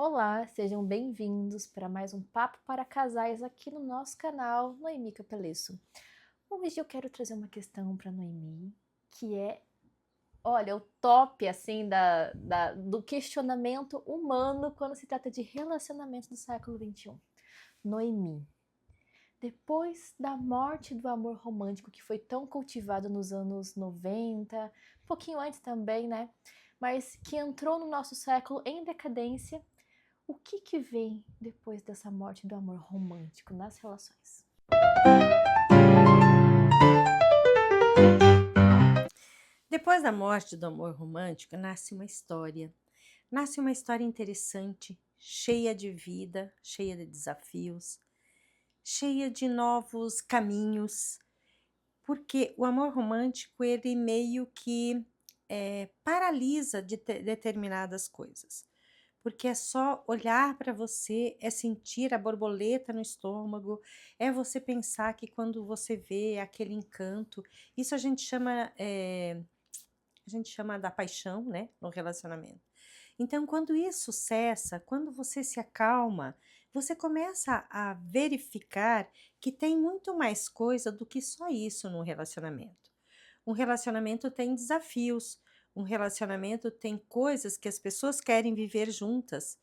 Olá, sejam bem-vindos para mais um Papo para Casais aqui no nosso canal Noemi Capelesso. Hoje eu quero trazer uma questão para Noemi, que é, olha, o top assim do questionamento humano quando se trata de relacionamentos do século XXI. Noemi, depois da morte do amor romântico que foi tão cultivado nos anos 90, um pouquinho antes também, né? Mas que entrou no nosso século em decadência. O que vem depois dessa morte do amor romântico nas relações? Depois da morte do amor romântico, nasce uma história. Nasce uma história interessante, cheia de vida, cheia de desafios, cheia de novos caminhos, porque o amor romântico ele meio que paralisa determinadas coisas. Porque é só olhar para você, é sentir a borboleta no estômago, é você pensar que quando você vê aquele encanto, isso a gente chama da paixão, né, no relacionamento. Então, quando isso cessa, quando você se acalma, você começa a verificar que tem muito mais coisa do que só isso no relacionamento. Um relacionamento tem desafios, um relacionamento tem coisas que as pessoas querem viver juntas.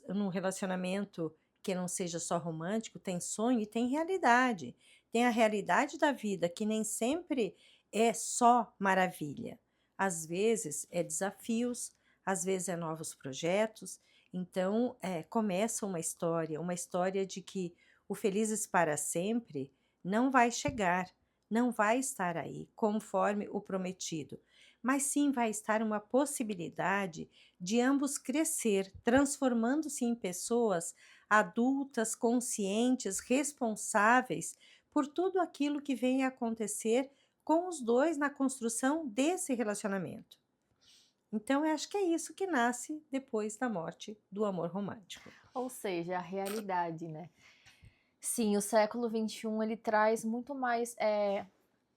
Num relacionamento que não seja só romântico, tem sonho e tem realidade. Tem a realidade da vida, que nem sempre é só maravilha. Às vezes é desafios, às vezes é novos projetos. Então, começa uma história de que o felizes para sempre não vai chegar, não vai estar aí conforme o prometido, mas sim vai estar uma possibilidade de ambos crescer, transformando-se em pessoas adultas, conscientes, responsáveis por tudo aquilo que vem a acontecer com os dois na construção desse relacionamento. Então, eu acho que é isso que nasce depois da morte do amor romântico. Ou seja, a realidade, né? Sim, o século XXI ele traz muito mais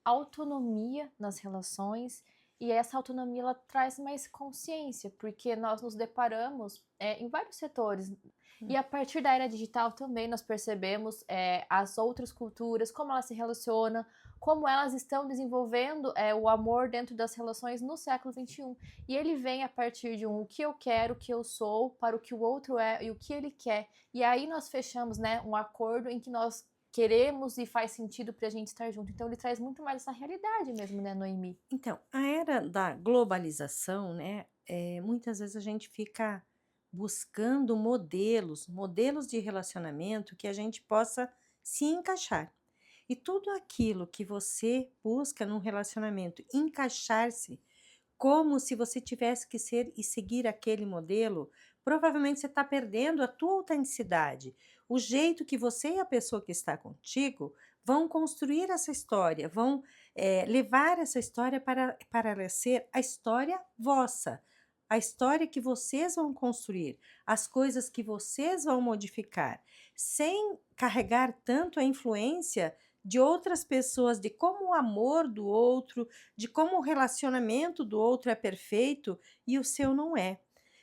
autonomia nas relações e essa autonomia ela traz mais consciência, porque nós nos deparamos em vários setores. E a partir da era digital também nós percebemos as outras culturas, como elas se relacionam, como elas estão desenvolvendo o amor dentro das relações no século XXI. E ele vem a partir de o que eu quero, o que eu sou, para o que o outro é e o que ele quer. E aí nós fechamos, né, um acordo em que nós queremos e faz sentido pra gente estar junto. Então ele traz muito mais essa realidade mesmo, né, Noemi? Então, a era da globalização, né, muitas vezes a gente fica buscando modelos de relacionamento que a gente possa se encaixar. E tudo aquilo que você busca num relacionamento encaixar-se como se você tivesse que ser e seguir aquele modelo, provavelmente você está perdendo a tua autenticidade. O jeito que você e a pessoa que está contigo vão construir essa história, vão levar essa história para ela ser a história vossa, a história que vocês vão construir, as coisas que vocês vão modificar, sem carregar tanto a influência de outras pessoas, de como o amor do outro, de como o relacionamento do outro é perfeito e o seu não é.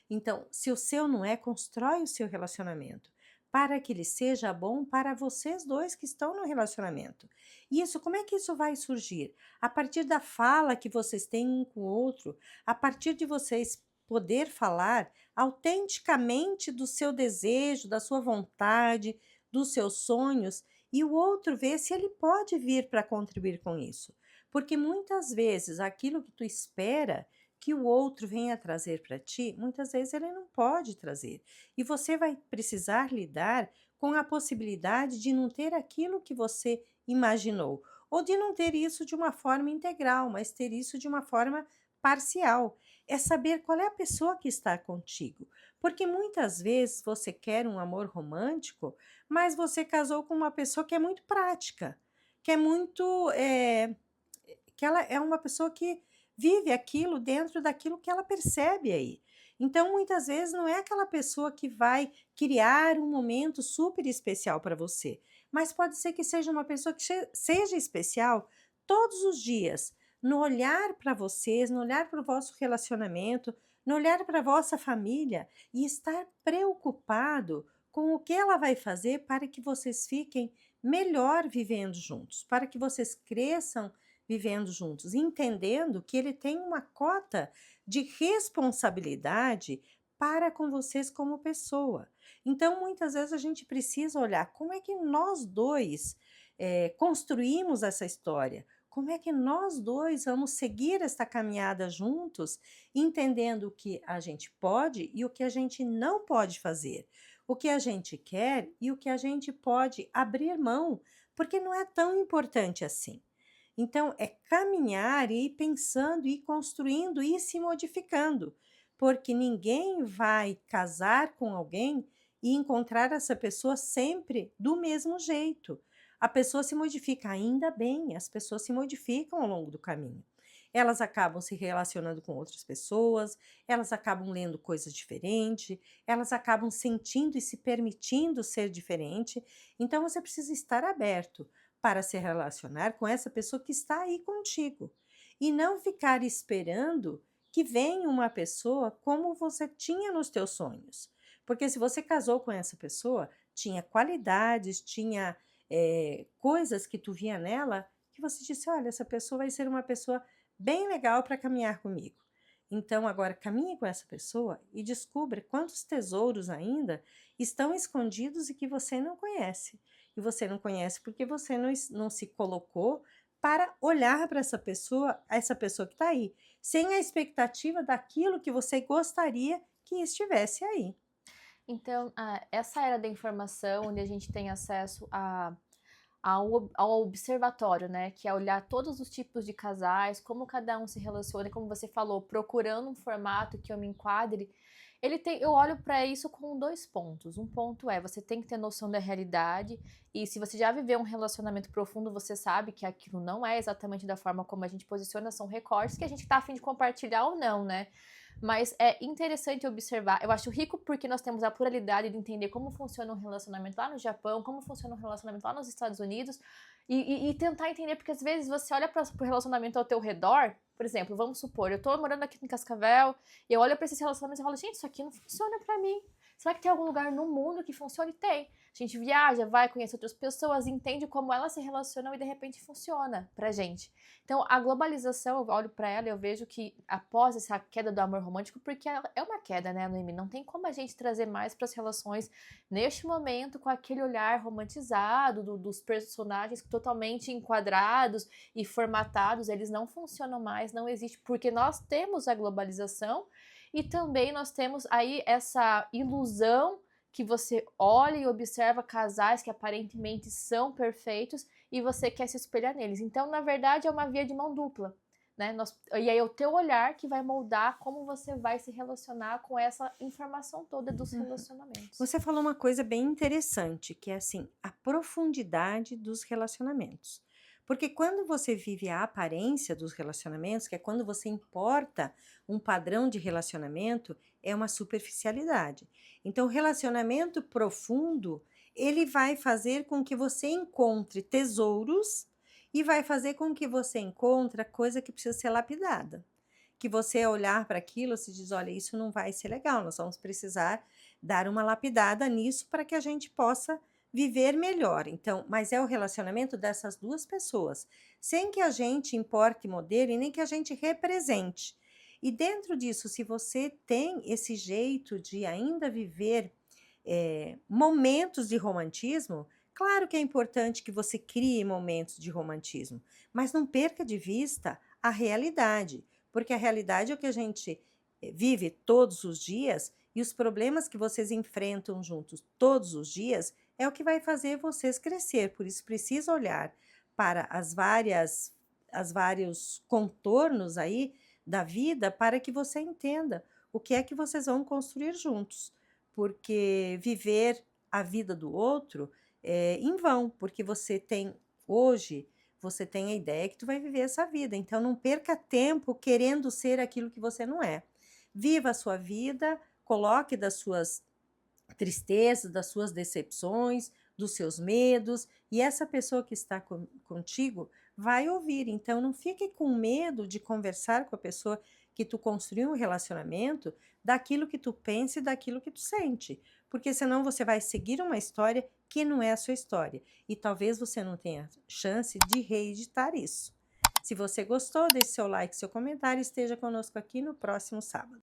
Então, se o seu não é, constrói o seu relacionamento para que ele seja bom para vocês dois que estão no relacionamento. E isso, como é que isso vai surgir? A partir da fala que vocês têm um com o outro, a partir de vocês poder falar autenticamente do seu desejo, da sua vontade, dos seus sonhos, e o outro ver se ele pode vir para contribuir com isso. Porque muitas vezes aquilo que tu espera que o outro venha trazer para ti, muitas vezes ele não pode trazer. E você vai precisar lidar com a possibilidade de não ter aquilo que você imaginou, ou de não ter isso de uma forma integral, mas ter isso de uma forma parcial. É saber qual é a pessoa que está contigo. Porque muitas vezes você quer um amor romântico, mas você casou com uma pessoa que é muito prática, que é muito que ela é uma pessoa que vive aquilo dentro daquilo que ela percebe aí. Então, muitas vezes, não é aquela pessoa que vai criar um momento super especial para você, mas pode ser que seja uma pessoa que seja especial todos os dias, no olhar para vocês, no olhar para o vosso relacionamento, no olhar para a vossa família e estar preocupado com o que ela vai fazer para que vocês fiquem melhor vivendo juntos, para que vocês cresçam vivendo juntos, entendendo que ele tem uma cota de responsabilidade para com vocês como pessoa. Então, muitas vezes a gente precisa olhar como é que nós dois construímos essa história. Como é que nós dois vamos seguir esta caminhada juntos, entendendo o que a gente pode e o que a gente não pode fazer, o que a gente quer e o que a gente pode abrir mão, porque não é tão importante assim. Então, é caminhar e ir pensando, ir construindo e se modificando, porque ninguém vai casar com alguém e encontrar essa pessoa sempre do mesmo jeito. A pessoa se modifica, ainda bem, as pessoas se modificam ao longo do caminho. Elas acabam se relacionando com outras pessoas, elas acabam lendo coisas diferentes, elas acabam sentindo e se permitindo ser diferente. Então você precisa estar aberto para se relacionar com essa pessoa que está aí contigo e não ficar esperando que venha uma pessoa como você tinha nos teus sonhos. Porque se você casou com essa pessoa, tinha qualidades, tinha coisas que tu via nela que você disse: olha, essa pessoa vai ser uma pessoa bem legal para caminhar comigo. Então, agora caminhe com essa pessoa e descubra quantos tesouros ainda estão escondidos e que você não conhece. E você não conhece porque você não se colocou para olhar para essa pessoa que está aí, sem a expectativa daquilo que você gostaria que estivesse aí. Então, essa era da informação, onde a gente tem acesso ao observatório, né? Que é olhar todos os tipos de casais, como cada um se relaciona, como você falou, procurando um formato que eu me enquadre. Eu olho para isso com dois pontos. Um ponto é, você tem que ter noção da realidade, e se você já viveu um relacionamento profundo, você sabe que aquilo não é exatamente da forma como a gente posiciona, são recortes que a gente tá a fim de compartilhar ou não, né? Mas é interessante observar. Eu acho rico porque nós temos a pluralidade de entender como funciona um relacionamento lá no Japão, como funciona um relacionamento lá nos Estados Unidos, e tentar entender, porque às vezes você olha para o relacionamento ao teu redor, por exemplo, vamos supor, eu tô morando aqui em Cascavel, e eu olho para esses relacionamentos e falo, gente, isso aqui não funciona para mim. Será que tem algum lugar no mundo que funcione? Tem. A gente viaja, vai, conhece outras pessoas, entende como elas se relacionam e de repente funciona pra gente. Então, a globalização, eu olho para ela e eu vejo que após essa queda do amor romântico, porque é uma queda, né, Noemi? Não tem como a gente trazer mais para as relações neste momento com aquele olhar romantizado dos personagens totalmente enquadrados e formatados. Eles não funcionam mais, não existe, porque nós temos a globalização e também nós temos aí essa ilusão que você olha e observa casais que aparentemente são perfeitos e você quer se espelhar neles. Então, na verdade, é uma via de mão dupla, né? E aí é o teu olhar que vai moldar como você vai se relacionar com essa informação toda dos relacionamentos. Você falou uma coisa bem interessante, que é assim, a profundidade dos relacionamentos. Porque quando você vive a aparência dos relacionamentos, que é quando você importa um padrão de relacionamento, é uma superficialidade. Então, o relacionamento profundo, ele vai fazer com que você encontre tesouros e vai fazer com que você encontre coisa que precisa ser lapidada. Que você olhar para aquilo, se diz, olha, isso não vai ser legal, nós vamos precisar dar uma lapidada nisso para que a gente possa viver melhor. Então, mas é o relacionamento dessas duas pessoas, sem que a gente importe modelo e nem que a gente represente. E dentro disso, se você tem esse jeito de ainda viver momentos de romantismo, claro que é importante que você crie momentos de romantismo, mas não perca de vista a realidade, porque a realidade é o que a gente vive todos os dias e os problemas que vocês enfrentam juntos todos os dias é o que vai fazer vocês crescer. Por isso precisa olhar para as vários contornos aí da vida para que você entenda o que é que vocês vão construir juntos. Porque viver a vida do outro é em vão, porque hoje você tem a ideia que tu vai viver essa vida, então não perca tempo querendo ser aquilo que você não é. Viva a sua vida, coloque das suas tristezas, das suas decepções, dos seus medos, e essa pessoa que está contigo vai ouvir. Então, não fique com medo de conversar com a pessoa que tu construir um relacionamento daquilo que tu pensa e daquilo que tu sente, porque senão você vai seguir uma história que não é a sua história, e talvez você não tenha chance de reeditar isso. Se você gostou, deixe seu like, seu comentário e esteja conosco aqui no próximo sábado.